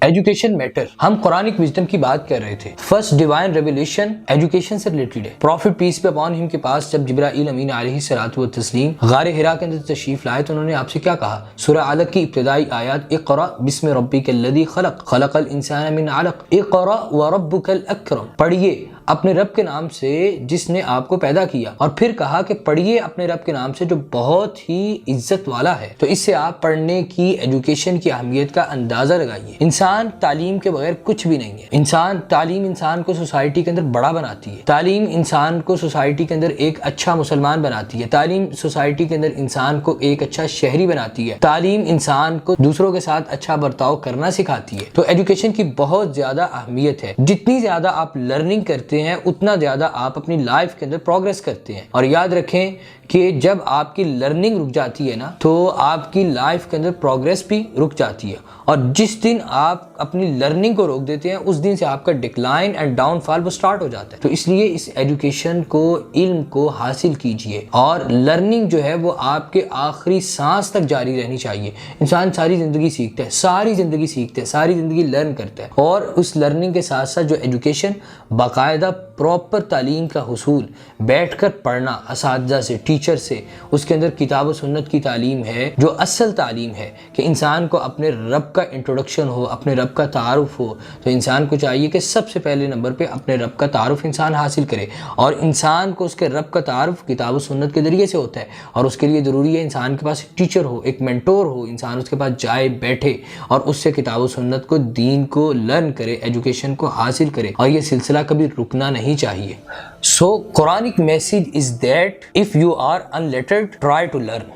Education matter. ہم Quranic wisdom کی بات کر رہے تھے. فرسٹ ڈیوائن ریویلیشن ایجوکیشن سے ریلیٹڈ ہے. Prophet peace be upon him کے پاس جب جبرائیل امین علیہ الصلوۃ والتسلیم غار حرا کے اندر تشریف لائے تو انہوں نے آپ سے کیا کہا؟ سورہ علق کی ابتدائی آیات اقرأ بسم ربک الذی خلق خلق الانسان من علق اقرأ وربک الاکرم، پڑھیے اپنے رب کے نام سے جس نے آپ کو پیدا کیا، اور پھر کہا کہ پڑھیے اپنے رب کے نام سے جو بہت ہی عزت والا ہے. تو اس سے آپ پڑھنے کی ایجوکیشن کی اہمیت کا اندازہ لگائیے. انسان تعلیم کے بغیر کچھ بھی نہیں ہے. تعلیم انسان کو سوسائٹی کے اندر بڑا بناتی ہے. تعلیم انسان کو سوسائٹی کے اندر ایک اچھا مسلمان بناتی ہے. تعلیم سوسائٹی کے اندر انسان کو ایک اچھا شہری بناتی ہے. تعلیم انسان کو دوسروں کے ساتھ اچھا برتاؤ کرنا سکھاتی ہے. تو ایجوکیشن کی بہت زیادہ اہمیت ہے. جتنی زیادہ آپ لرننگ کرتے ہیں اتنا زیادہ آپ اپنی لائف کے اندر پروگریس کرتے ہیں. اور یاد رکھیں کہ جب آپ کی لرننگ رک جاتی ہے نا تو آپ کی لائف کے اندر پروگریس بھی رک جاتی ہے. اور جس دن آپ اپنی لرننگ کو روک دیتے ہیں اس دن سے آپ کا ڈکلائن اینڈ ڈاؤن فال وہ سٹارٹ ہو جاتا ہے. تو اس لیے اس ایجوکیشن کو، علم کو حاصل کیجئے، اور لرننگ جو ہے وہ آپ کے آخری سانس تک جاری رہنی چاہیے. انسان ساری زندگی سیکھتا ہے، ساری زندگی سیکھتا ہے، ساری زندگی لرن کرتا ہے. اور اس لرننگ کے ساتھ ساتھ جو ایجوکیشن، باقاعدہ پراپر تعلیم کا حصول، بیٹھ کر پڑھنا اساتذہ سے، ٹیچر سے، اس کے اندر کتاب و سنت کی تعلیم ہے جو اصل تعلیم ہے کہ انسان کو اپنے رب کا انٹروڈکشن ہو، اپنے رب کا تعارف ہو. تو انسان کو چاہیے کہ سب سے پہلے نمبر پہ اپنے رب کا تعارف انسان حاصل کرے. اور انسان کو اس کے رب کا تعارف کتاب و سنت کے ذریعے سے ہوتا ہے. اور اس کے لیے ضروری ہے انسان کے پاس ایک ٹیچر ہو، ایک مینٹور ہو، انسان اس کے پاس جائے، بیٹھے اور اس سے کتاب و سنت کو، دین کو لرن کرے، ایجوکیشن کو حاصل کرے. اور یہ سلسلہ کبھی رکنا نہیں چاہیے. So Quranic message is that if you are unlettered, try to learn.